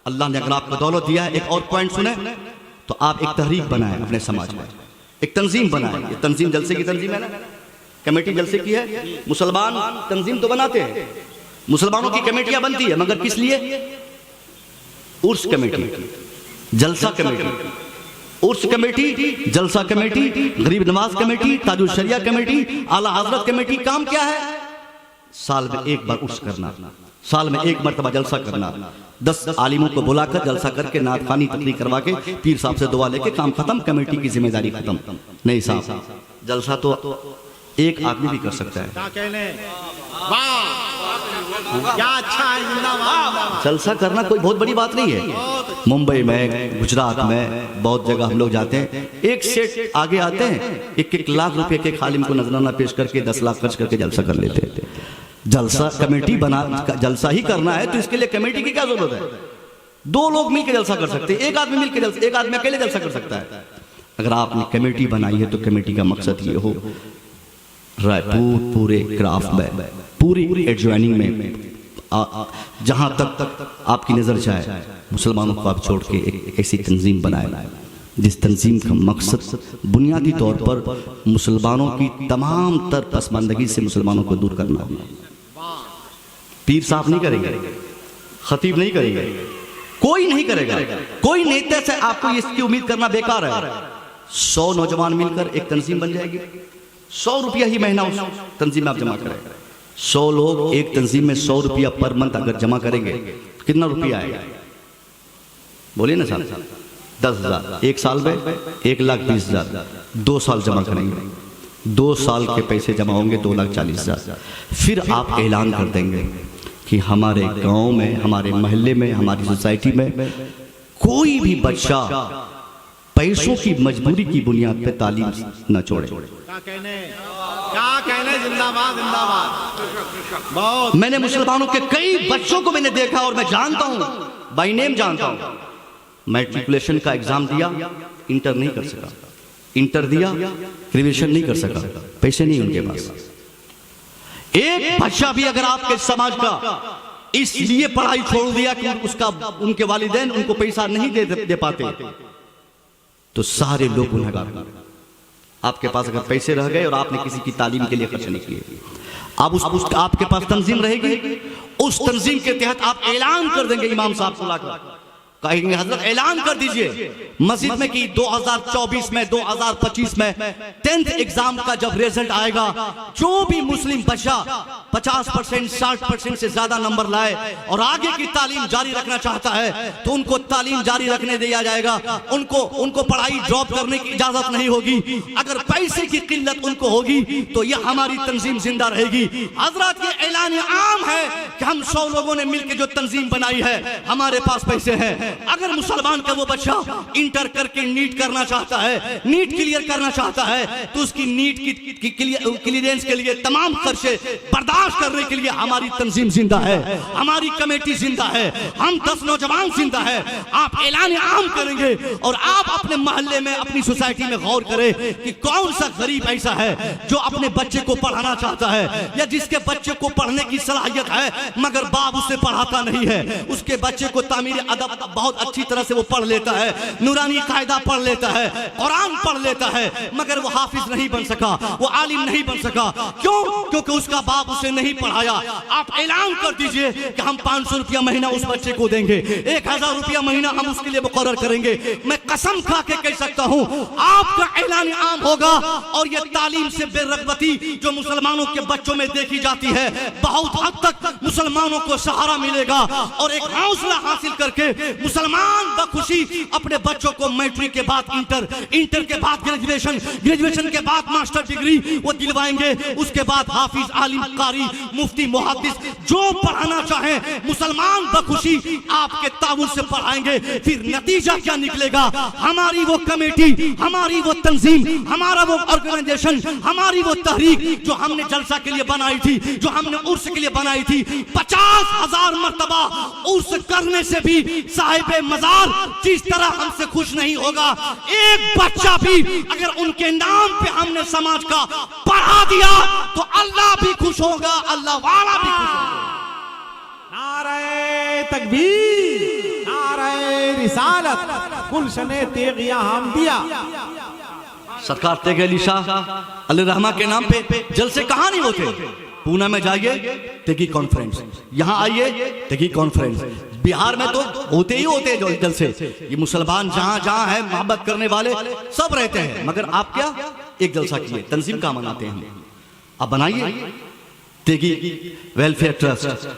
अल्लाह ने अगर आपको दौलत दिया है, एक और पॉइंट सुने, तो आप एक तहरीक बनाए अपने समाज में, एक तंजीम बनाए। ये तंजीम जलसे की तंजीम है ना, कमेटी जलसे की है। मुसलमान तंजीम तो बनाते हैं, मुसलमानों की कमेटियां बनती है, मगर किस लिए? उर्स कमेटी, जलसा कमेटी, उर्स कमेटी, जलसा कमेटी, गरीब नवाज कमेटी, ताजुल शरिया कमेटी, आला हजरत कमेटी। काम क्या है? साल में एक बार उर्स करना, साल में एक मरतबा जलसा करना, 10 आलिमों को बुलाकर जलसा करके नात खानी तकरीर करवा के पीर साहब से दुआ लेके काम खत्म, कमेटी की जिम्मेदारी खत्म। नहीं साहब, जलसा तो एक आदमी भी कर सकता है। क्या अच्छा है, जलसा करना कोई बहुत बड़ी बात नहीं है। मुंबई में, गुजरात में बहुत जगह हम लोग जाते हैं, एक सेट आगे आते हैं, 1-1 लाख रुपए के खालिम को नजराना पेश करके 10 लाख खर्च करके जलसा कर लेते हैं। जलसा कमेटी बना, जलसा ही करना है तो इसके लिए कमेटी की क्या जरूरत है? 2 लोग मिलकर जलसा कर सकते हैं, एक आदमी मिलकर जलसा, एक आदमी अकेले जलसा कर सकता है। अगर आपने कमेटी बनाई है तो कमेटी का मकसद ये हो, रायपुर पूरे क्राफ्ट में, पूरी एडजॉइनिंग में, जहां तक आपकी नजर जाए, मुसलमानों को आप छोड़ के एक ऐसी तंजीम बनाए जिस तंजीम का मकसद बुनियादी तौर पर मुसलमानों की तमाम तर पसमानदगी से मुसलमानों को दूर करना है। पीर साहब नहीं करेंगे, खतीब नहीं करेंगे, कोई नहीं करेगा, कोई नेता से आपको इसकी उम्मीद करना बेकार है। 100 नौजवान मिलकर एक तंजीम बन जाएगी, 100 रुपया ही महीना उस तंजीम में आप जमा करें। 100 लोग एक तंजीम में 100 रुपया पर मंथ अगर जमा करेंगे, कितना रुपया आएगा? बोलिए ना साहब, 10,000। 1 साल में 1,20,000, 2 साल जमा करेंगे, 2 साल के पैसे जमा होंगे 2,40,000। फिर आप ऐलान कर देंगे कि हमारे गांव में, हमारे मोहल्ले में, हमारी सोसाइटी में कोई भी बच्चा पैसों की मजबूरी की बुनियाद पे तालीम न छोड़े। क्या कहने, जिंदाबाद जिंदाबाद। बहुत मैंने मुसलमानों के कई बच्चों को मैंने देखा और मैं जानता हूं, बाय नेम जानता हूं। मैट्रिकुलेशन का एग्जाम दिया, इंटर नहीं कर सका, इंटर दिया, ग्रेजुएशन नहीं कर सका, पैसे नहीं उनके पास। एक बच्चा भी अगर आपके समाज का इसलिए पढ़ाई छोड़ दिया कि उसका, उनके वालिदैन उनको पैसा नहीं दे पाते, तो सारे लोग गुनहगार। आपके पास अगर पैसे रह गए और आपने किसी की तालीम के लिए खर्च नहीं किए, अब उस आपके पास तंजीम रहेगी, उस तंजीम के तहत आप ऐलान कर देंगे, इमाम साहब को लाकर कहेंगे, हजरत ऐलान कर दीजिए मस्जिद में कि 2024 में, 2025 में 10th एग्जाम का जब रिजल्ट आएगा, जो भी मुस्लिम बच्चा 50%, 60% से ज्यादा नंबर लाए और आगे की तालीम जारी रखना चाहता है तो उनको तालीम जारी रखने दिया जाएगा, उनको पढ़ाई ड्रॉप करने की इजाजत नहीं होगी। अगर पैसे की किल्लत उनको होगी तो यह हमारी तंजीम जिंदा रहेगी। हजरत ये ऐलान आम है कि हम 100 लोगों ने मिलकर जो तंजीम बनाई है, हमारे पास पैसे हैं। अगर मुसलमान का वो बच्चा इंटर करके नीट करना चाहता है, नीट क्लियर करना चाहता है, तो उसकी नीट की क्लियरेंस के लिए तमाम खर्चे बर्दाश्त करने के लिए हमारी तंजीम जिंदा है, हमारी कमेटी जिंदा है, हम 10 नौजवान जिंदा है। आप ऐलान आम करेंगे और आप अपने मोहल्ले में, अपनी सोसाइटी में गौर करें कि कौन सा गरीब ऐसा है जो अपने बच्चे को पढ़ाना चाहता है, या जिसके बच्चे को पढ़ने की सलाहियत है मगर बाप उसे पढ़ाता नहीं है। उसके बच्चे को तामीर अदब बहुत अच्छी तरह से वो पढ़ लेता है, नूरानी कायदा पढ़ लेता है, कुरान पढ़ लेता है, मगर वो हाफिज नहीं बन सका, वो आलिम नहीं बन सका। क्यों? क्योंकि उसका बाप उसे नहीं पढ़ाया। आप ऐलान कर दीजिए कि हम 500 रुपया महीना उस बच्चे को देंगे, 1000 रुपया महीना हम उसके लिए मुकर्रर करेंगे। मैं कसम खा के कह सकता हूं, आपका ऐलान आम होगा और ये तालीम से बेरगबती जो मुसलमानों के बच्चों में देखी जाती है, बहुत हद तक मुसलमानों को सहारा मिलेगा और एक हौसला हासिल करके मुसलमान बखुशी अपने बच्चों को मैट्रिक के बाद इंटर, इंटर के बाद ग्रेजुएशन, ग्रेजुएशन के बाद मास्टर डिग्री वो दिलवाएंगे। उसके बाद हाफिज, आलिम, कारी, मुफ्ती, मुहद्दिस जो पढ़ाना चाहे मुसलमान बखुशी आपके ताउन से पढ़ाएंगे। फिर नतीजा क्या निकलेगा? हमारी वो कमेटी, हमारी वो तंजीम, हमारा वो ऑर्गेनाइजेशन, हमारी वो तहरीक जो हमने जलसा के लिए बनाई थी, जो हमने उर्स के लिए बनाई थी, 50,000 मर्तबा उर्स करने से भी साहिब मजार जिस तरह हमसे खुश नहीं होगा। एक बच्चा भी अगर उनके नाम पे हमने समाज का पढ़ा दिया तो अल्लाह भी खुश होगा, अल्लाह वाला भी खुश होगा। नारे तकबीर, नारे रिसालत गुलशने तेगिया हम दिया। सरकार तेग अली शाह अली रहमा के नाम पे जलसे कहाँ नहीं होते। पूना में जाइए तेगी कॉन्फ्रेंस, यहाँ आइए तेगी कॉन्फ्रेंस, बिहार में तो होते ही होते हैं जलसे। ये मुसलमान जहाँ जहाँ है मोहब्बत करने वाले सब रहते हैं, मगर आप क्या एक जलसा किए, तंजीम कहाँ मनाते हैं। आप बनाइए तेगी वेलफेयर ट्रस्ट,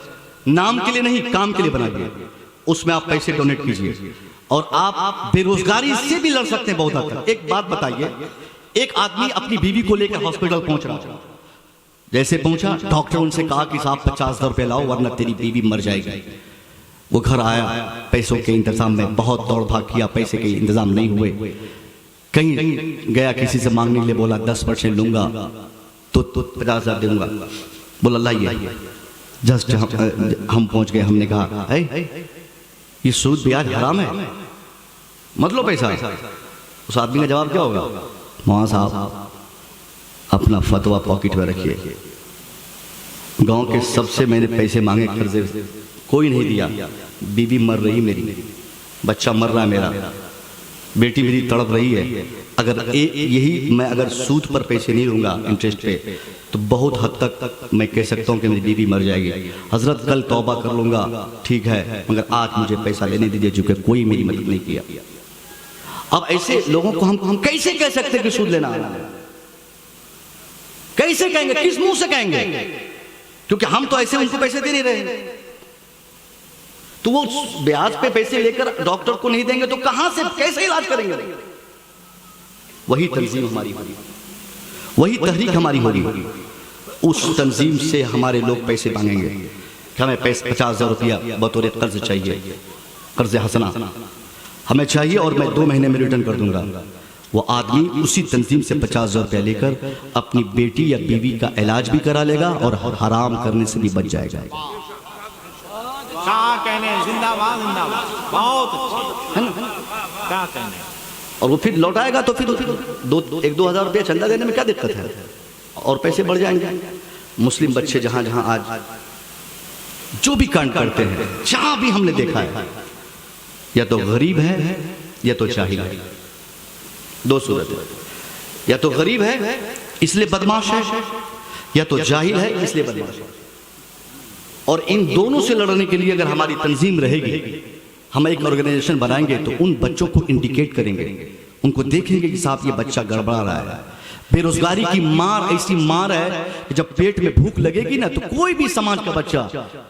नाम के लिए नहीं काम के लिए बनाइए, उसमें आप पैसे डोनेट कीजिए और आप बेरोजगारी से भी लड़ सकते हैं बहुत हद तक। एक बात बताइए, एक आदमी अपनी बीवी को लेकर हॉस्पिटल पहुंच रहा, जैसे पहुंचा डॉक्टर उनसे कहा कि साहब 50,000 रुपए लाओ वरना तेरी बीवी मर जाएगी। वो घर आया, पैसों के इंतजाम में बहुत दौड़ भाग किया, पैसे के इंतजाम नहीं हुए, कहीं गया किसी से मांगने के लिए, बोला 10% लूंगा तो 50,000 दूंगा। बोला लाइए, जस्ट हम पहुंच गए, हमने कहा ये सूद ब्याज हराम है, मत लो पैसा। उस आदमी का जवाब क्या होगा, मौलाना साहब अपना फतवा पॉकेट में रखिए, गांव के सबसे मैंने पैसे मांगे कर्जे, कोई नहीं दिया, बीवी मर रही मेरी, बच्चा मर रहा है मेरा, बेटी मेरी तड़प रही है। अगर यही मैं अगर सूद पर पैसे नहीं लूंगा इंटरेस्ट पे, तो बहुत हद तक मैं कह सकता हूं कि मेरी बीवी मर जाएगी। हजरत कल तौबा कर लूंगा, ठीक है, मगर आज मुझे पैसा लेने दीजिए, चूंकि कोई मेरी मदद नहीं किया। अब ऐसे लोगों को हम कैसे कह सकते हैं कि सूद लेना है, कैसे कहेंगे, किस मुंह से कहेंगे, क्योंकि हम तो ऐसे उनको पैसे दे नहीं रहे। तो वो ब्याज पे पैसे लेकर डॉक्टर को नहीं देंगे तो कहां से कैसे इलाज करेंगे। वही तंजीम हमारी होगी, वही तहरीक हमारी होगी, उस तंजीम से हमारे लोग पैसे मांगेंगे कि हमें 50,000 रुपया बतौर कर्ज चाहिए, कर्ज हसना हमें चाहिए और मैं 2 महीने में रिटर्न कर दूंगा। वो आदमी उसी तंजीम से 50,000 रुपया लेकर अपनी बेटी या बीवी का इलाज भी करा लेगा और हराम करने से भी बच जाएगा। क्या कहने, जिंदाबाद जिंदाबाद, बहुत अच्छी है ना, क्या कहने। और वो फिर लौटाएगा तो फिर 1-2 हज़ार रुपया चंदा देने में क्या दिक्कत है, और पैसे बढ़ जाएंगे। मुस्लिम बच्चे जहां जहां आज जो भी कांड करते हैं, जहां भी हमने देखा है, या तो गरीब है या तो जाहिल है, 2 सूरत है, या तो गरीब है इसलिए बदमाश है, या तो जाहिल है इसलिए बदमाश है। और इन दोनों से लड़ने के लिए अगर हमारी तंजीम रहेगी, हम एक ऑर्गेनाइजेशन बनाएंगे तो उन बच्चों को इंडिकेट करेंगे, उनको देखेंगे कि साहब ये बच्चा गड़बड़ा रहा है। बेरोजगारी की मार ऐसी मार है कि जब पेट में भूख लगेगी ना, तो कोई भी समाज का बच्चा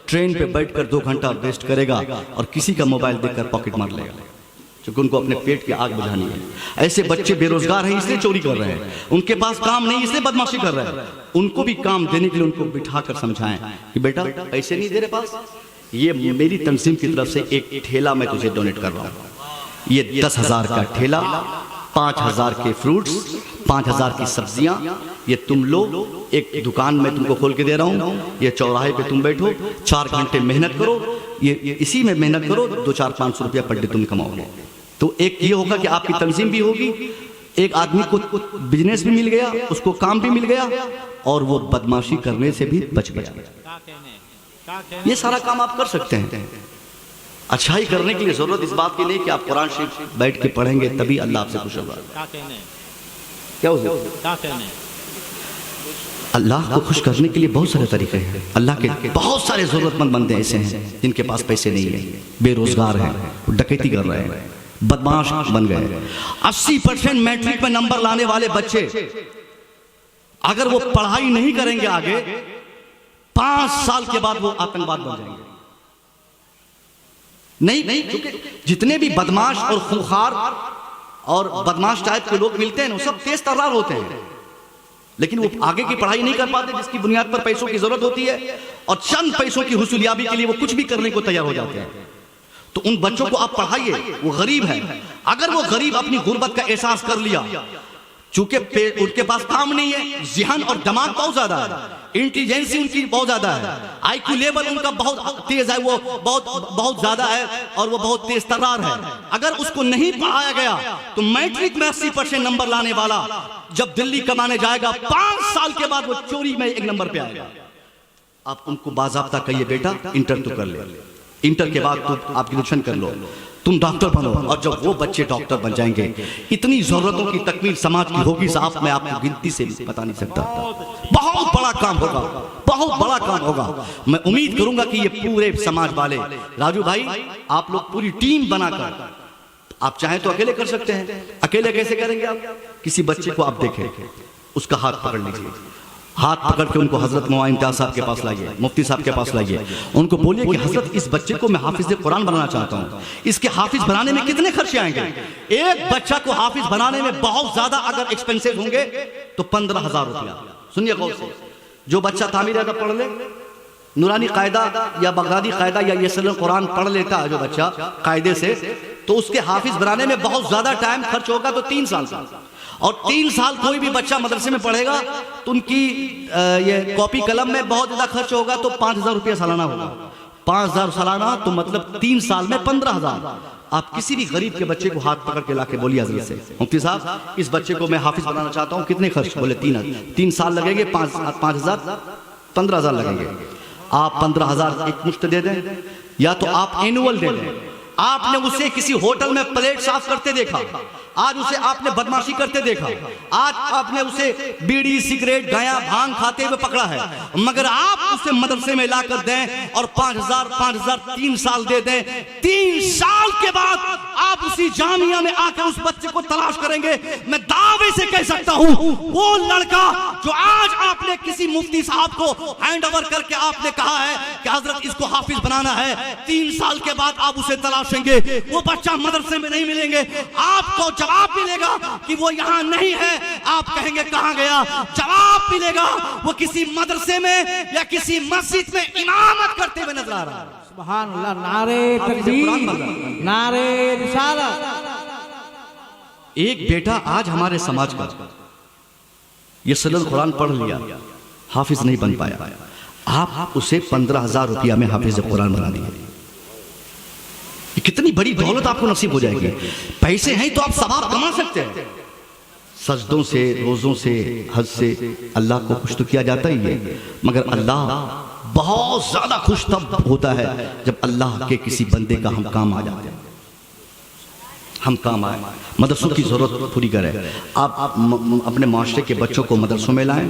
ट्रेन पे बैठकर 2 घंटा वेस्ट करेगा और किसी का मोबाइल देखकर पॉकेट मार लेगा, क्योंकि उनको अपने पेट की आग बुझानी है। ऐसे बच्चे बेरोजगार हैं इसलिए चोरी कर रहे हैं, उनके पास काम नहीं इसलिए बदमाशी कर रहे हैं। उनको भी काम देने के लिए उनको बिठाकर समझाएं कि बेटा पैसे नहीं तेरे पास, ये मेरी तंजीम की तरफ से एक ठेला मैं तुझे डोनेट कर रहा हूँ, ये 10,000 का ठेला, 5,000 के फ्रूट्स, 5,000 की सब्जियां, ये तुम लो, एक दुकान में तुमको खोल के दे रहा हूँ, ये चौराहे पे तुम बैठो, 4 घंटे मेहनत करो, ये इसी में मेहनत करो, 200-400-500 रुपया पर डे तुम कमाओगे। तो एक ये होगा कि आपकी तंजीम भी होगी, एक आदमी को बिजनेस भी मिल गया, उसको काम भी मिल गया, और वो बदमाशी करने से भी बच गया। ये सारा काम आप कर सकते हैं। अच्छाई करने के लिए जरूरत इस बात की नहीं कि आप कुरान शरीफ बैठ के पढ़ेंगे तभी अल्लाह आपसे खुश होगा। क्या होगा, अल्लाह को खुश करने के लिए बहुत सारे तरीके हैं। अल्लाह के बहुत सारे जरूरतमंद बंदे ऐसे हैं जिनके पास पैसे नहीं है, बेरोजगार हैं, डकैती कर रहे हैं, बदमाश बन गए। 80% मैट्रिक में नंबर लाने वाले बच्चे अगर वो पढ़ाई नहीं करेंगे आगे, 5 साल के बाद वो आतंकवाद बन जाएंगे। नहीं, क्योंकि जितने भी बदमाश और खूंखार और बदमाश टाइप के लोग मिलते हैं वो सब तेज तर्रार होते हैं, लेकिन वो आगे की पढ़ाई नहीं कर पाते, जिसकी बुनियाद पर पैसों की जरूरत होती है, और चंद पैसों की हुसूलियाबी के लिए वो कुछ भी करने को तैयार हो जाते हैं। तो उन बच्चों को आप पढ़ाइए, वो गरीब है, अगर वो गरीब अपनी गुर्बत का एहसास कर लिया, चूंकि उनके पास काम नहीं है, ज़हन और दिमाग बहुत ज्यादा है, इंटेलिजेंसी उनकी बहुत ज्यादा है, आईक्यू लेवल उनका बहुत तेज है, वो बहुत ज्यादा है, और वो बहुत तेज तर्रार है। अगर उसको नहीं पढ़ाया गया तो मैट्रिक में 80% नंबर लाने वाला जब दिल्ली कमाने जाएगा, 5 साल के बाद वो चोरी में 1 नंबर पे आएगा। आप उनको बाज़ाब्ता कहिए, बेटा इंटर तो कर ले, इंटर के बाद तो आप ग्रेजुएशन कर लो, तुम डॉक्टर बनो। और जब वो बच्चे डॉक्टर बन जाएंगे, इतनी जरूरतों की तकमील समाज की होगी साहब, मैं आपको गिनती से भी बता नहीं सकता। बहुत बड़ा काम होगा, बहुत बड़ा काम होगा। मैं उम्मीद करूंगा कि ये पूरे समाज वाले, राजू भाई आप लोग पूरी टीम बनाकर, आप चाहें तो अकेले कर सकते हैं। अकेले कैसे करेंगे आप? किसी बच्चे को आप देखें, उसका हाथ पकड़ लीजिए, हाथ पकड़ के उनको हजरत मौलाना इम्तियाज साहब के पास लाइए, मुफ्ती साहब के पास लाइए, उनको बोलिए कि हजरत इस बच्चे को मैं हाफिज कुरान बनाना चाहता हूँ, इसके हाफिज बनाने में कितने खर्चे आएंगे? एक बच्चा को हाफिज बनाने में बहुत ज्यादा अगर एक्सपेंसेस होंगे तो 15,000 रुपया। सुनिए गौर से, जो बच्चा तामीर अदब पढ़ ले, नूरानी कायदा या बगदादी कायदा या ये कुरान पढ़ लेता है जो बच्चा कायदे से, तो उसके हाफिज बनाने में बहुत ज्यादा टाइम खर्च होगा, तो 3 साल का। और 3 साल कोई भी बच्चा मदरसे में पढ़ेगा तो उनकी ये कॉपी कलम में बहुत ज्यादा खर्च होगा, तो 5,000 रुपया सालाना होगा। 5,000 सालाना, तो मतलब 3 साल में 15,000। आप किसी भी गरीब के बच्चे को हाथ पकड़ के लाके बोलिए हजरत से, मुफ्ती साहब इस बच्चे को मैं हाफिज बनाना चाहता हूँ, कितने खर्च? बोले 3 साल लगेंगे, 5,000 15,000 लगेंगे। आप 15,000 एक मुश्त दे दें, या तो आप एनुअल दे दें। आपने उसे किसी होटल में प्लेट साफ करते देखा, आज उसे आपने बदमाशी करते देखा, आज आपने उसे बीड़ी सिगरेट गाया भांग खाते हुए पकड़ा है, मगर आप उसे मदरसे में लाकर दें और 5,000 3 साल दे दें, 3 साल के बाद आप उसी जामिया में आकर उस बच्चे को तलाश करेंगे। मैं दावे से कह सकता हूं, वो लड़का जो आज आपने किसी मुफ्ती साहब को हैंड ओवर करके आपने कहा है कि हजरत इसको हाफिज बनाना है, 3 साल के बाद आप उसे तलाशेंगे, वो बच्चा मदरसे में नहीं मिलेंगे, आपको जवाब मिलेगा कि वो यहाँ नहीं है। आप कहेंगे कहाँ गया? जवाब मिलेगा वो किसी मदरसे में या किसी मस्जिद में इमामत करते हुए नजर आ रहा है। सुभान अल्लाह, नारे तकबीर, नारे रिसालत। एक बेटा आज हमारे समाज का ये सल्लल्लाहु अलैहि कुरान पढ़ लिया, हाफिज नहीं बन पाया, आप उसे 15,000 रुपया में हाफिज कुरान बना दिए। कितनी बड़ी दौलत आपको नसीब हो जाएगी। पैसे हैं तो आप सवाब कमा सकते हैं। सजदों से, रोजों से, हज से अल्लाह को खुश तो किया जाता ही है, मगर अल्लाह बहुत ज्यादा खुश तब होता है जब अल्लाह के किसी बंदे का हम काम आ जाते हैं, हम काम आए, मदरसों की जरूरत पूरी करें। आप अपने माशरे के बच्चों को मदरसों में लाएं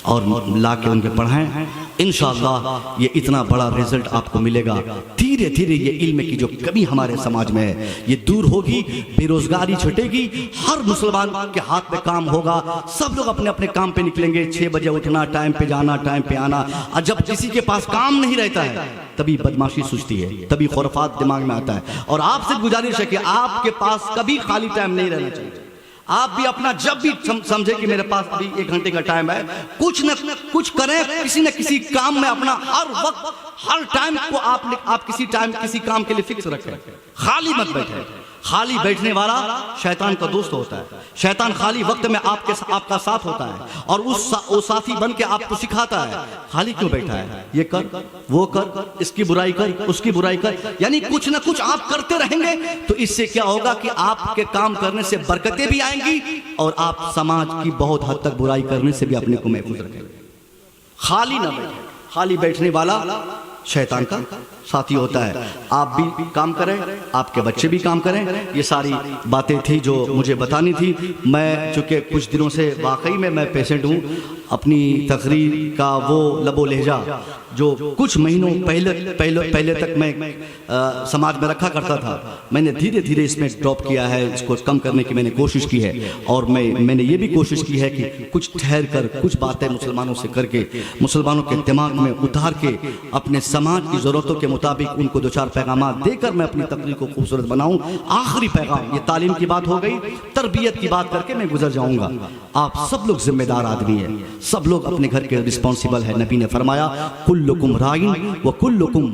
और ला के उनके पढ़ाएं, इंशाअल्लाह ये इतना बड़ा रिजल्ट आपको मिलेगा। धीरे धीरे ये इल्म की जो कमी हमारे समाज में है ये दूर होगी, बेरोजगारी छुटेगी, हर मुसलमान के हाथ में काम होगा, सब लोग अपने अपने काम पे निकलेंगे। 6 बजे उठना, टाइम पे जाना, टाइम पे आना। और जब किसी के पास काम नहीं रहता है तभी बदमाशी सूझती है, तभी खुराफात दिमाग में आता है। और आपसे गुजारिश है कि आपके पास कभी खाली टाइम नहीं रहना चाहिए। आप भी अपना जब भी समझे कि मेरे पास अभी 1 घंटे का टाइम है, कुछ न कुछ करें, किसी न किसी काम में अपना हर वक्त, हर टाइम को आप किसी टाइम किसी काम के लिए फिक्स रखें। खाली मत बैठे। खाली बैठने वाला शैतान का दोस्त होता है। शैतान खाली वक्त में आपका साथ होता है और वो साथी बन के आपको सिखाता है खाली क्यों बैठा है, ये कर, वो कर, इसकी बुराई कर, उसकी बुराई कर, यानी कुछ ना कुछ आप करते रहेंगे तो इससे क्या होगा कि आपके काम करने से बरकतें भी आएंगी और आप समाज की बहुत हद तक बुराई करने से भी अपने को महफूज रखेंगे। खाली ना बैठे। खाली बैठने वाला शैतान का साथी होता है। आप भी काम करें, आपके बच्चे भी काम करें। ये सारी बातें थी जो मुझे बतानी थी। मैं चूँकि कुछ दिनों से वाकई में मैं पेशेंट हूँ, अपनी तकरीर का वो लबो लहजा जो कुछ महीनों पहले तक मैं समाज में रखा करता था, मैंने धीरे धीरे इसमें ड्रॉप किया है। इसको कम करने की मैंने कोशिश की है और मैंने ये भी कोशिश की है कि कुछ ठहर कर कुछ बातें मुसलमानों से करके, मुसलमानों के दिमाग में उतार के अपने समाज की ज़रूरतों के मुताबिक उनको 2-4 पैगाम देकर मैं अपनी तकरीर को खूबसूरत बनाऊं। आखिरी पैगाम, ये तालीम की बात हो गई, तरबियत की बात करके मैं गुजर जाऊंगा। आप सब लोग जिम्मेदार आदमी हैं, सब लोग अपने घर के रिस्पॉन्सिबल है। नबी ने फरमाया कुल्लुकुम राइन व कुल्लुकुम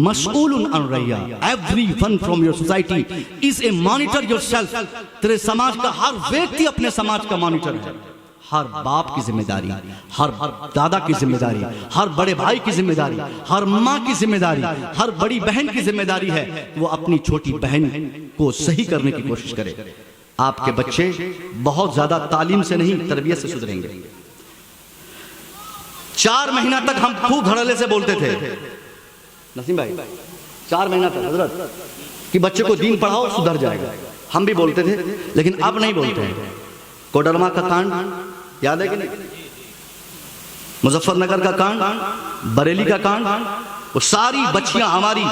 मसऊलुन अन रइया। Everyone from your society is a monitor yourself. तेरे समाज का हर व्यक्ति अपने समाज का मॉनिटर है। हर बाप की जिम्मेदारी, हर दादा की जिम्मेदारी, हर बड़े भाई की जिम्मेदारी, हर माँ की जिम्मेदारी, हर बड़ी बहन की जिम्मेदारी है वो अपनी छोटी बहन को सही करने की कोशिश करे। आपके बच्चे बहुत ज्यादा तालीम से नहीं तरबियत से सुधरेंगे। 4 महीना तक हम खूब धड़ल्ले से बोलते थे नसीम भाई, 4 महीना तक हजरत कि बच्चे को दीन पढ़ाओ सुधर जाएगा। हम भी बोलते थे, लेकिन अब नहीं बोलते हैं। कोडरमा का कांड याद है कि नहीं? मुजफ्फरनगर का कांड, बरेली का कांड, वो सारी बच्चियां हमारी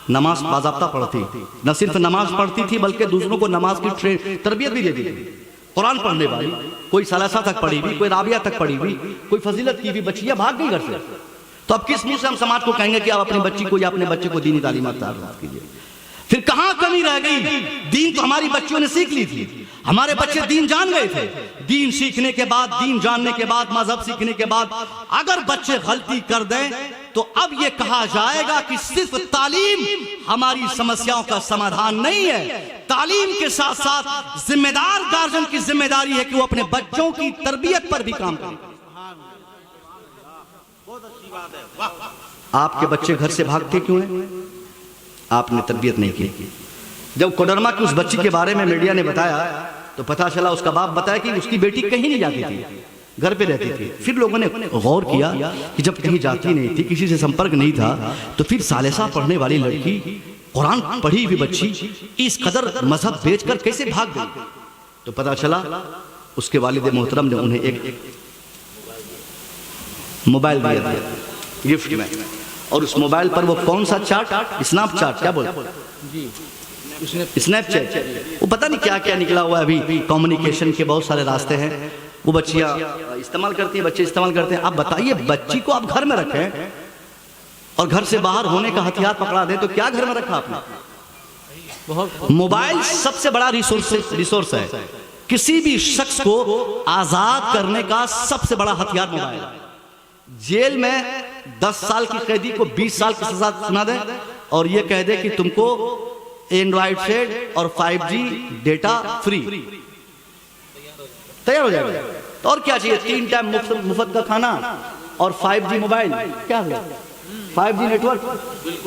नमाज बाज़ाब्ता पढ़ती, न सिर्फ नमाज पढ़ती थी बल्कि दूसरों को नमाज की तरबियत भी देती थी। कुरान पढ़ने वाली, कोई सलासा तक पढ़ी हुई, कोई राबिया तक पढ़ी हुई, कोई फजीलत की हुई बच्चियां भाग गई घर से। तो अब किस मुंह से हम समाज को कहेंगे कि आप अपनी बच्ची को या अपने बच्चे को दीनी तालीमात कीजिए? फिर कहां कमी रह गई? दीन तो हमारी बच्चियों ने सीख ली थी, हमारे बच्चे दीन जान गए थे। दीन सीखने के बाद, दीन जानने के बाद, मजहब सीखने के बाद अगर बच्चे गलती कर दें तो अब यह कहा जाएगा कि सिर्फ तालीम हमारी समस्याओं का समाधान नहीं है। तालीम के साथ साथ जिम्मेदार गार्जियन की जिम्मेदारी है कि वो अपने बच्चों की तरबियत पर भी काम करे। आपके बच्चे घर से भागते क्यों हैं? आपने तरबियत नहीं की। जब कोडरमा की उस बच्ची के बारे में मीडिया ने बताया तो पता चला, उसका बाप बताया कि उसकी बेटी कहीं नहीं जाती थी, घर पे रहती थी। फिर लोगों ने गौर किया कि जब कहीं जाती नहीं थी, किसी से संपर्क नहीं था, तो फिर सालेसा पढ़ने वाली लड़की, कुरान पढ़ी हुई बच्ची इस कदर मजहब बेचकर कैसे भाग गई? तो पता चला उसके वालिद मोहतरम ने उन्हें एक मोबाइल दिया था गिफ्ट में, और उस मोबाइल पर वो कौन सा चार्ट, स्नैपचैट, क्या बोलते, स्नैपचैट, वो पता नहीं क्या क्या निकला हुआ है। अभी कम्युनिकेशन के बहुत सारे रास्ते हैं, वो बच्चियां इस्तेमाल करती हैं, बच्चे इस्तेमाल करते हैं। आप बताइए, बच्ची को आप घर में रखें और घर से बाहर होने का हथियार पकड़ा दें तो क्या घर में रखा आपने? मोबाइल सबसे बड़ा रिसोर्स है। किसी भी शख्स को आजाद करने का सबसे बड़ा हथियार मोबाइल है। जेल में 10 साल की कैदी को 20 साल की सजा सुना दे और ये कह दे कि तुमको एंड्रॉइड सेट और 5G डेटा फ्री, तैयार हो जाएगा। तो और क्या चाहिए? 3 टाइम मुफ्त का खाना और 5G मोबाइल, क्या है 5G नेटवर्क,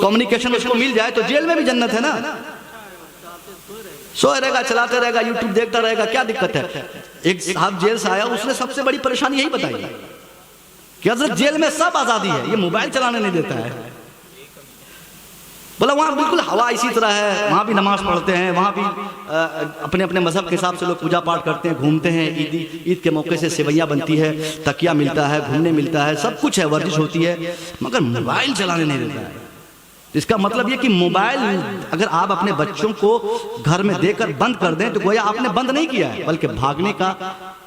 कम्युनिकेशन उसको मिल जाए तो जेल में भी जन्नत है ना। सोए रहेगा, चलाते रहेगा, यूट्यूब देखता रहेगा, क्या दिक्कत है? एक साहब जेल से आया, उसने सबसे बड़ी परेशानी यही बताई कि हजरत जेल में सब आजादी है, ये मोबाइल चलाने नहीं देता है। बोला वहाँ बिल्कुल हवा इसी तरह है, वहाँ भी नमाज पढ़ते हैं, वहाँ भी अपने अपने मजहब के हिसाब से लोग पूजा पाठ करते हैं, घूमते हैं, ईद के मौके से सेवैयाँ बनती है, तकिया मिलता है, घूमने मिलता है, सब कुछ है, वर्जिश होती है, मगर मोबाइल चलाने नहीं देता है। इसका मतलब ये कि मोबाइल अगर आप अपने बच्चों को घर में देकर बंद कर दें तो गोया आपने बंद नहीं किया है, बल्कि भागने का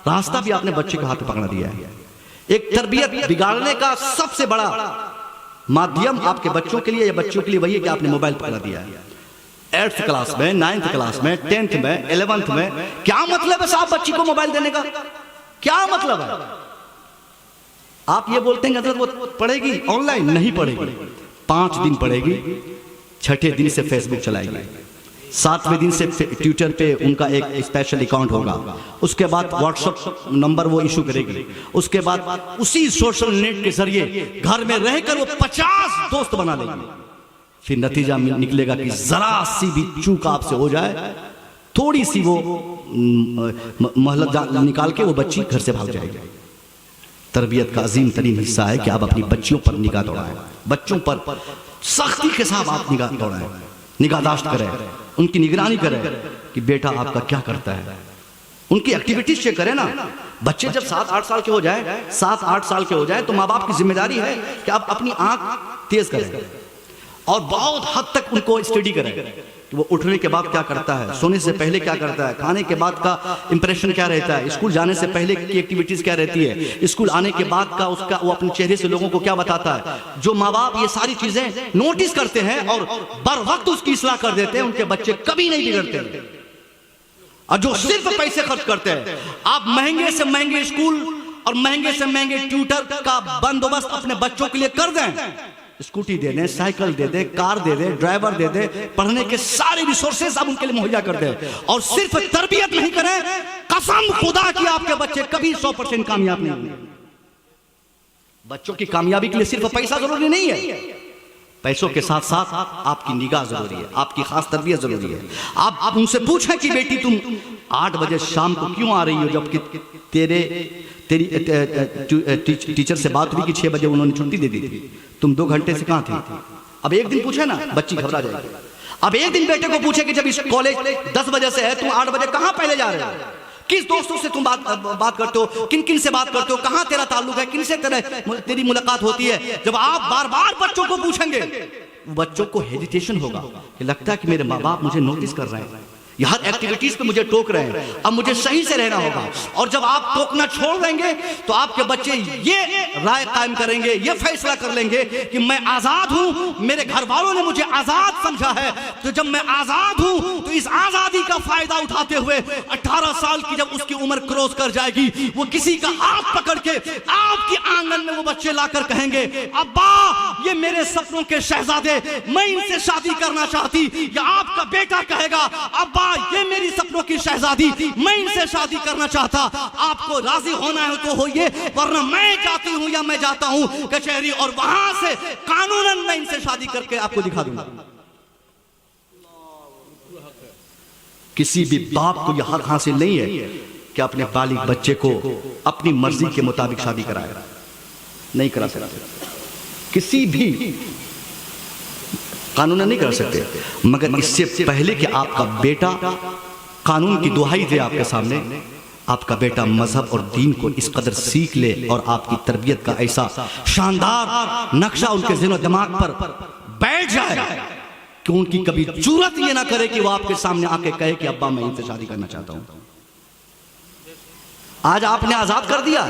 रास्ता भी आपने बच्चे के हाथ में पकड़ा दिया है। एक तरबियत बिगाड़ने का सबसे बड़ा माध्यम आपके बच्चों के लिए या बच्चों के लिए वही है कि आपने मोबाइल पकड़ा दिया है। 8th क्लास में, 9th क्लास में, 10th में, 11th में, क्या मतलब है साहब बच्ची को मोबाइल देने का? क्या मतलब है? आप ये बोलते हैं हजरत वो पढ़ेगी ऑनलाइन, नहीं पढ़ेगी, 5 दिन पढ़ेगी, 6ठे दिन से फेसबुक चलाएगी, 7वें दिन से ट्विटर पे उनका एक स्पेशल अकाउंट होगा, उसके बाद व्हाट्सएप नंबर वो इशू करेगी, उसके बाद उसी सोशल नेट के जरिए घर में रहकर वो 50 दोस्त बना लेगी। फिर नतीजा निकलेगा कि जरा सी भी चूक आपसे हो जाए, थोड़ी सी वो मोहलत निकाल के वो बच्ची घर से भाग जाएगी। तरबियत का अजीम तरीन हिस्सा है कि आप अपनी बच्चियों पर निगाह दौड़ाएं, बच्चों पर सख्ती के साथ आप निगाह दौड़ाएं, निगाहदाश्त करें, उनकी निगरानी करें कि बेटा आपका क्या करता है, उनकी एक्टिविटीज चेक करें ना। बच्चे जब 7-8 साल के हो जाए, 7-8 साल के हो जाए तो माँ बाप की जिम्मेदारी है कि आप अपनी आंख तेज करें और बहुत हद तक उनको स्टडी करें कि वो उठने के बाद क्या करता है, सोने से पहले क्या करता है, खाने के बाद का इंप्रेशन क्या रहता है, स्कूल जाने से पहले की एक्टिविटीज क्या रहती है, स्कूल आने के बाद का उसका वो अपने चेहरे से लोगों को क्या बताता है। जो माँ बाप ये सारी चीजें नोटिस करते हैं और बर वक्त उसकी इस्लाह कर देते हैं, उनके बच्चे कभी नहीं बिगड़ते। और जो सिर्फ पैसे खर्च करते हैं, आप महंगे से महंगे स्कूल और महंगे से महंगे ट्यूटर का बंदोबस्त अपने बच्चों के लिए कर दें, स्कूटी दे दें, साइकिल दे दें, कार दे दें, ड्राइवर दे दें, पढ़ने के सारे रिसोर्सेस आप उनके लिए मुहैया कर दें और सिर्फ तरबियत नहीं करें, कसम खुदा की आपके बच्चे कभी 100% कामयाब नहीं होंगे। बच्चों की कामयाबी के लिए सिर्फ पैसा जरूरी नहीं है, पैसों के साथ साथ आपकी निगाह जरूरी है, आपकी खास तरबियत जरूरी है। आप उनसे पूछें कि बेटी तुम 8 बजे शाम को क्यों आ रही हो, जबकि तेरी टीचर से बात हुई कि 6 बजे उन्होंने छुट्टी दे दी थी, तुम 2 घंटे से कहाँ थी। अब एक दिन पूछे ना, बच्ची घबरा जाएगी। अब एक दिन बेटे को पूछे कि जब इस कॉलेज 10 बजे से है, तुम 8 बजे कहां पहले जा रहे हो, किस दोस्तों से तुम बात करते हो, किन किन से बात करते हो, कहां तेरा ताल्लुक है, किन से तेरी मुलाकात होती है। जब आप बार बार बच्चों को पूछेंगे, बच्चों को हेजिटेशन होगा कि लगता है कि मेरे माँ बाप मुझे नोटिस कर रहे हैं, ये हर एक्टिविटीज पे मुझे टोक रहे हैं, अब मुझे सही से रहना होगा। और जब आप टोकना छोड़ देंगे तो आपके बच्चे ये राय कायम करेंगे, ये फैसला कर लेंगे कि मैं आजाद हूं, मेरे घर वालों ने मुझे आजाद समझा है, तो जब मैं आजाद हूं तो इस आजादी का फायदा उठाते हुए 18 साल की जब उसकी उम्र क्रॉस कर जाएगी, वो किसी का हाथ पकड़ के आपके आंगन में वो बच्चे लाकर कहेंगे, अब्बा ये मेरे सपनों के शहजादे, मैं इनसे शादी करना चाहती। या आपका बेटा कहेगा, अब्बा ये मेरी सपनों की शहजादी, मैं इनसे शादी करना चाहता। आपको राजी होना है तो होइए, वरना मैं जाती हूं या मैं जाता हूं कचहरी और वहां से कानूनन मैं इनसे शादी करके आपको दिखा दूंगा। किसी भी बाप को यह हक हासिल नहीं है कि अपने बालिग बच्चे को अपनी मर्जी के मुताबिक शादी कराए, नहीं करा सकते, किसी भी कानून नहीं कर सकते। मगर इससे पहले कि आपका बेटा कानून की दुहाई दे आपके सामने, आपका बेटा मजहब और दीन को इस कदर सीख ले और आपकी तरबियत का ऐसा शानदार नक्शा उनके ज़हन और दिमाग पर बैठ जाए कि उनकी कभी जुर्रत ये ना करे कि वो आपके सामने आके कहे कि अब्बा मैं इनसे शादी करना चाहता हूं। आज आपने आजाद कर दिया,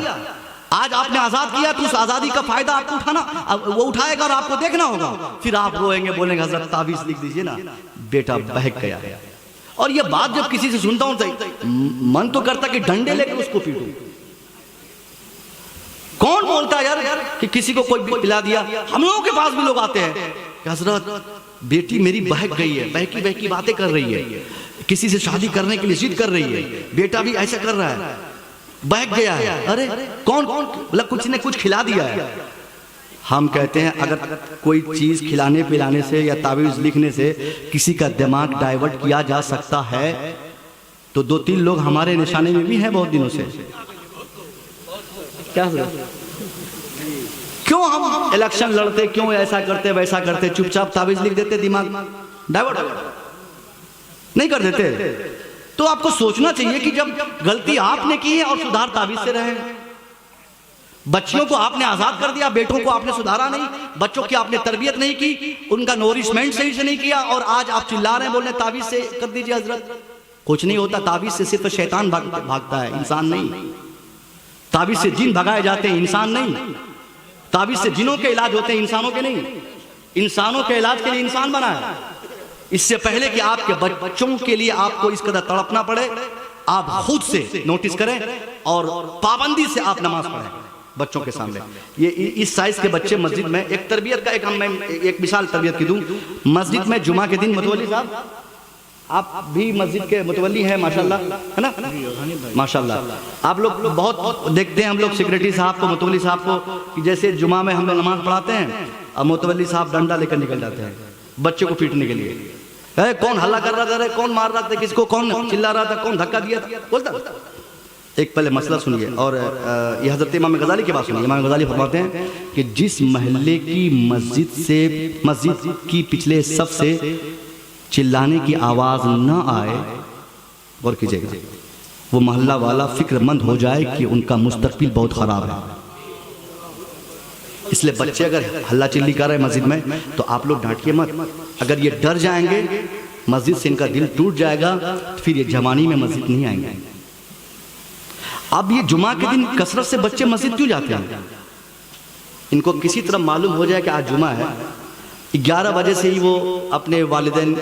आज आपने आजाद किया तो उस आजादी का फायदा आपको उठाना, वो उठाएगा और आपको देखना होगा। फिर आप रोएंगे, बोलेंगे हजरत ताबीज लिख दीजिए ना, बेटा बहक गया है। और ये बात जब किसी से सुनता हूं तो मन तो करता कि डंडे लेकर उसको पीटूं। कौन बोलता है यार कि किसी को कोई पिला दिया। हम लोगों के पास भी लोग आते हैं कि हजरत बेटी मेरी बहक गई है, बहकी बहकी बातें कर रही है, किसी से शादी करने के लिए जिद कर रही है, बेटा भी ऐसा कर रहा है, बहक गया है। अरे कौन मतलब कुछ ने कुछ खिला दिया है। हम कहते हैं अगर कोई चीज खिलाने पिलाने से या तावीज लिखने से किसी का दिमाग डाइवर्ट किया जा सकता है तो 2-3 लोग हमारे निशाने में भी हैं बहुत दिनों से। क्या क्यों हम इलेक्शन लड़ते, क्यों ऐसा करते वैसा करते, चुपचाप तावीज लिख देते, दिमाग डाइवर्ट नहीं कर देते। तो आपको सोचना चाहिए कि जब गलती आपने की है और सुधार ताबीज से रहे। बच्चियों को आपने आजाद कर दिया, बेटों को आपने सुधारा नहीं, बच्चों की आपने तरबियत नहीं की, उनका नोरिशमेंट सही से नहीं किया, और आज आप चिल्ला रहे हैं, बोल रहे ताबीज से कर दीजिए हजरत। कुछ नहीं होता, ताबीज से सिर्फ शैतान भागता है, इंसान नहीं। ताबीज से जिन भगाए जाते हैं, इंसान नहीं। ताबीज से जिनों के इलाज होते हैं, इंसानों के नहीं। इंसानों के इलाज के लिए इंसान बना है। इससे पहले कि आपके बच्चों के लिए आपको इस कदर तड़पना पड़े, आप खुद से नोटिस करें और पाबंदी से आप नमाज पढ़ें बच्चों के सामने। ये इस साइज के बच्चे मस्जिद में, एक तरबियत का मैं एक मिसाल तरबियत की दूं। मस्जिद में जुमा के दिन मुतवल्ली साहब, आप भी मस्जिद के मुतवल्ली हैं माशाल्लाह, है ना, माशाल्लाह। आप लोग बहुत देखते हैं हम लोग सेक्रेटरी साहब को, मुतवल्ली साहब को, कि जैसे जुमा में हम लोग नमाज पढ़ाते हैं और मुतवल्ली साहब डंडा लेकर निकल जाते हैं बच्चे को पीटने के लिए। कौन हल्ला कर रहा था, कौन मार रहा था किसको, कौन चिल्ला रहा था, कौन धक्का दिया था, बोलता। एक पहले मसला सुनिए, और ये हजरत इमाम गजाली की बात सुनिए। इमाम गजाली फरमाते हैं कि जिस महल्ले की मस्जिद की पिछले सफ से चिल्लाने की आवाज न आए, और कीजिएगा, वो मोहल्ला वाला फिक्रमंद हो जाए कि उनका मुस्तकबिल बहुत खराब है। इसलिए बच्चे अगर हल्ला चिल्ली कर रहे हैं मस्जिद में तो आप लोग डांटिए मत। अगर ये डर जाएंगे, मस्जिद से इनका दिल टूट जाएगा, तो फिर ये जवानी में मस्जिद नहीं आएंगे। अब ये जुमा के दिन कसरत से बच्चे मस्जिद क्यों जाते हैं? इनको किसी तरह मालूम हो जाए कि आज जुमा है, 11 बजे से ही वो अपने वालिदैन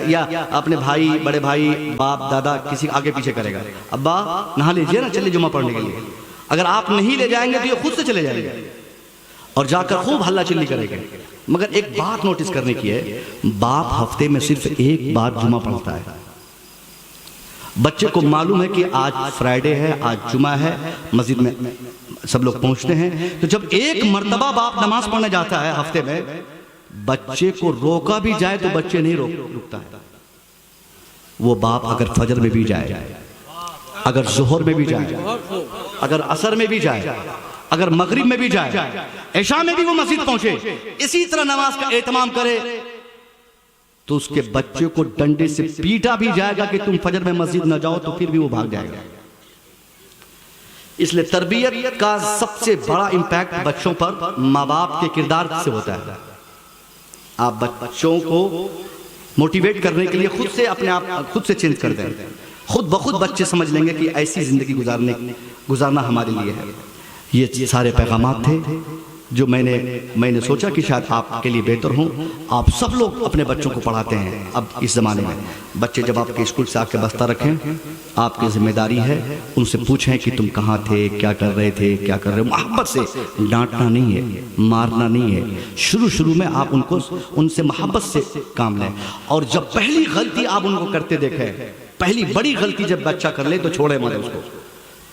या अपने भाई, बड़े भाई, बाप, दादा, किसी आगे पीछे करेगा, अब्बा नहा लीजिए ना, चलिए जुमा पढ़ने के लिए। अगर आप नहीं ले जाएंगे तो ये खुद से चले जाएंगे और जाकर खूब हल्ला चिल्ली करेंगे। मगर एक बात नोटिस करने की है, बाप हफ्ते में सिर्फ एक बार जुमा पढ़ता है। बच्चे को मालूम है कि आज फ्राइडे है, आज जुमा है, मस्जिद में सब लोग पहुंचते हैं। तो जब एक मर्तबा बाप नमाज पढ़ने जाता है हफ्ते में, बच्चे को रोका भी जाए तो बच्चे नहीं रुकता है। वो बाप अगर फजर में भी जाए, अगर जोहर में भी जाए, अगर असर में भी जाए, अगर मगरिब में भी जाए, ऐशा में भी वो मस्जिद पहुंचे, इसी तरह नमाज का एहतमाम करे, तो उसके बच्चे को डंडे से पीटा भी जाएगा कि तुम फजर में मस्जिद न जाओ, तो फिर भी वो भाग जाएगा। इसलिए तरबियत का सबसे बड़ा इंपैक्ट बच्चों पर माँ बाप के किरदार से होता है। आप बच्चों को मोटिवेट करने के लिए खुद से अपने आप खुद से चेंज कर दें, खुद ब खुद बच्चे समझ लेंगे कि ऐसी जिंदगी गुजारना हमारे लिए है। ये सारे पैगामात थे जो मैंने सोचा कि शायद आपके लिए बेहतर हों। आप सब लोग अपने बच्चों को पढ़ाते हैं। अब इस ज़माने में बच्चे जब आपके स्कूल से आके बस्ता रखें, आपकी जिम्मेदारी है उनसे पूछें कि तुम कहाँ थे, क्या कर रहे थे, क्या कर रहे हो। मोहब्बत से, डांटना नहीं है, मारना नहीं है। शुरू में आप उनसे मोहब्बत से काम लें। और जब पहली गलती आप उनको करते देखें, पहली बड़ी गलती जब बच्चा कर ले तो छोड़े मत उसको।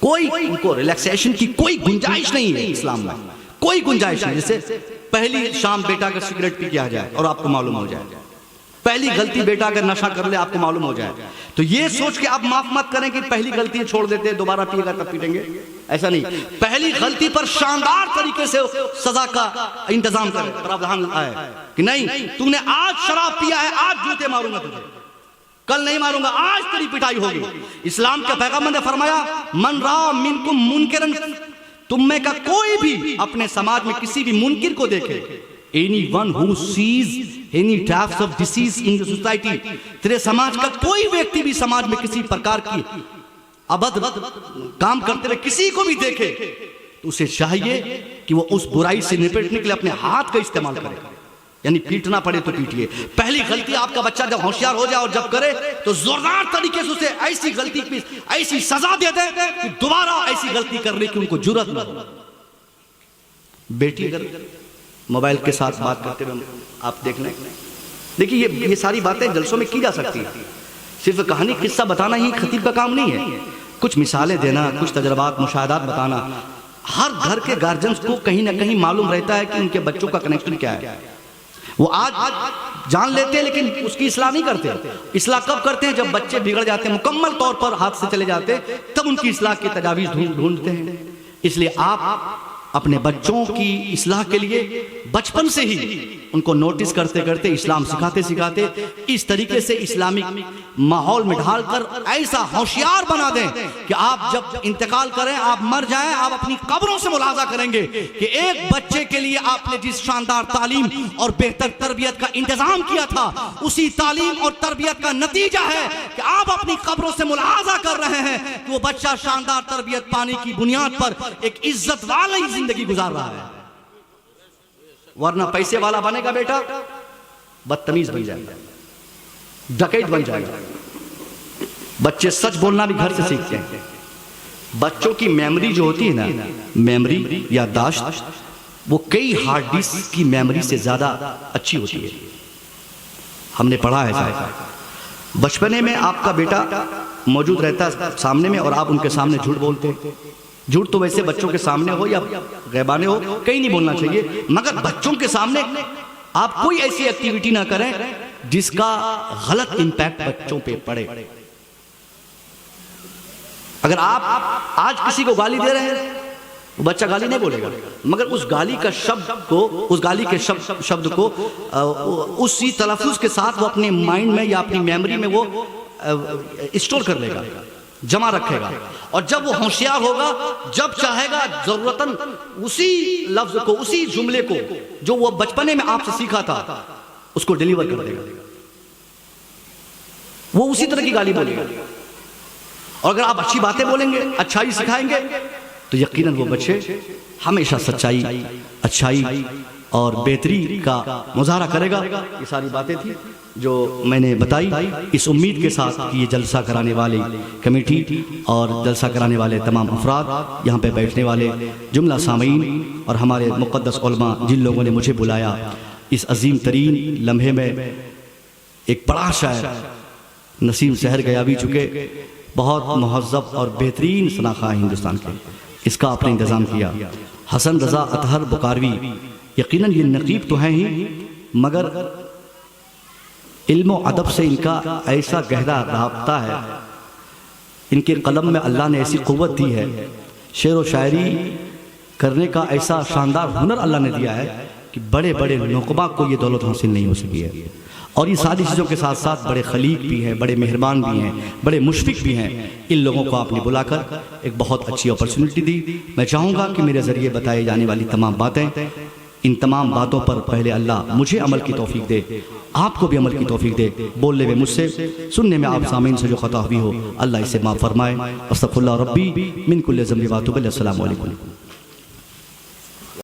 कोई उनको रिलैक्सेशन की कोई गुंजाइश नहीं है इस्लाम में, कोई गुंजाइश नहीं। जैसे पहली शाम बेटा अगर सिगरेट पी के आ जाए और आपको मालूम हो जाए, पहली गलती बेटा अगर नशा कर ले आपको मालूम हो जाए, तो ये सोच के आप माफ मत करें कि पहली गलती छोड़ देते हैं, दोबारा पिएगा तब पीटेंगे, ऐसा नहीं। पहली गलती पर शानदार तरीके से सजा का इंतजाम करें, प्रावधान आए कि नहीं तूने आज शराब पिया है, आज जूते मारूंगा तुझे, कल नहीं मारूंगा, आज तेरी पिटाई होगी। इस्लाम के पैगंबर ने फरमाया मन रा मिनकुम मुनकिरन, तुम में का कोई भी अपने समाज में किसी भी मुनकिर को देखे, anyone who sees any types of disease in the society, तेरे समाज का कोई व्यक्ति भी समाज में किसी प्रकार की अबद काम करते हुए किसी को भी देखे, तो उसे चाहिए कि वो उस बुराई से निपटने के लिए अपने हाथ का इस्तेमाल करे, यानी पीटना पड़े तो पीटिए। पहली गलती आपका बच्चा जब होशियार हो जाए और जब करे तो जोरदार तरीके से उसे ऐसी गलती की ऐसी सजा दे दे कि दोबारा ऐसी गलती करने की उनको जुर्रत न हो। बेटी अगर मोबाइल के साथ बात करते हुए आप देख लें, देखिए ये सारी बातें जलसों में की जा सकती है। सिर्फ कहानी किस्सा बताना ही खतीब का काम नहीं है, कुछ मिसालें देना, कुछ तजर्बात मुशाहदात बताना। हर घर के गार्जियंस को कहीं ना कहीं मालूम रहता है कि उनके बच्चों का कनेक्शन क्या है। वो आज जान लेते हैं लेकिन उसकी इस्लाह नहीं करते। इस्लाह कब करते हैं? जब बच्चे बिगड़ जाते हैं, मुकम्मल तौर पर हाथ से चले जाते हैं, तब उनकी इस्लाह की तजावीज़ ढूंढते हैं। इसलिए आप अपने बच्चों की इस्लाह के लिए बचपन से ही उनको नोटिस करते करते, इस्लाम सिखाते सिखाते इस तरीके से इस्लामिक माहौल में ढालकर ऐसा होशियार बना दें कि आप जब इंतकाल करें, आप मर जाएं, आप अपनी कब्रों से मुलाजा करेंगे कि एक बच्चे के लिए आपने जिस शानदार तालीम और बेहतर तरबियत का इंतजाम किया था, उसी तालीम और तरबियत का नतीजा है कि आप अपनी कब्रों से मुलाजा कर रहे हैं कि वो बच्चा शानदार तरबियत पाने की बुनियाद पर एक इज्जत वाली जिंदगी गुजार रहा है। वरना पैसे वाला बनेगा बेटा, बदतमीज बन जाएगा, डकैत बन जाएगा। बच्चे सच बोलना भी घर से सीखते हैं। बच्चों की मेमोरी जो होती है ना, मेमोरी याददाश्त, वो कई हार्ड डिस्क की मेमोरी से ज्यादा अच्छी होती है। हमने पढ़ा है साहब, बचपने में आपका बेटा मौजूद रहता है सामने में और आप उनके सामने झूठ बोलते हैं। झूठ तो वैसे बच्चों के सामने हो या गैबाने हो, कहीं नहीं बोलना चाहिए, मगर बच्चों के सामने आप कोई ऐसी एक्टिविटी ना करें जिसका गलत इंपैक्ट बच्चों पे पड़े। अगर आप आज किसी को गाली दे रहे हैं, वो बच्चा गाली नहीं बोलेगा, मगर उस गाली का शब्द को, उस गाली के शब्द को उसी तलफ्फुज के साथ वो अपने माइंड में या अपनी मेमोरी में वो स्टोर कर लेगा, जमा रखेगा। और जब वो होशियार होगा, जब चाहेगा जरूरतन उसी लफ्ज को, उसी जुमले को जो वो बचपने में आपसे सीखा था, उसको डिलीवर कर देगा। वो उसी तरह की गाली बोलेगा। और अगर आप अच्छी बातें बोलेंगे, अच्छाई सिखाएंगे, तो यकीनन वो बच्चे हमेशा सच्चाई, अच्छाई और बेहतरी का मुजाहरा करेगा। ये सारी बातें थी जो मैंने बताई, इस उम्मीद के साथ कि ये जलसा कराने वाली कमेटी और जलसा कराने वाले तमाम अफराद, यहाँ पे बैठने वाले जुमला सामीन और हमारे मुक़द्दस उलमा जिन लोगों ने मुझे बुलाया, इस अजीम तरीन लम्हे में एक बड़ा शायर नसीम शहर गया भी चुके, बहुत महज़्ज़ब और बेहतरीन शनाख़ा हिंदुस्तान के, इसका आपने इंतज़ाम किया। हसन रज़ा अतहर बुकारवी, यकीनन ये नकीब तो हैं ही, मगर इल्म और अदब से इनका ऐसा गहरा राब्ता है, इनके कलम में अल्लाह ने ऐसी क़ुव्वत दी है, शेर व शायरी करने का ऐसा शानदार हुनर अल्लाह ने दिया है कि बड़े बड़े नुक़बा को ये दौलत हासिल नहीं हो सकी है। और ये सारी चीज़ों के साथ साथ बड़े खलीक भी हैं, बड़े मेहरबान भी हैं, बड़े मुशफिक भी हैं। इन लोगों को आपने बुलाकर एक बहुत अच्छी अपॉर्चुनिटी दी। मैं चाहूँगा कि मेरे ज़रिए बताई जाने वाली तमाम बातें, इन तमाम बातों पर पहले अल्लाह मुझे अमल की तौफीक दे, आपको भी अमल की तौफीक दे। बोलने में मुझसे, सुनने में आप सामीन से जो खता हुई हो, अल्लाह इसे माफ़ फरमाए। अस्तगफिरुल्लाह रब्बी मिन कुल्लि ज़ंबि व अतूबु इलैह। अस्सलामु अलैकुम।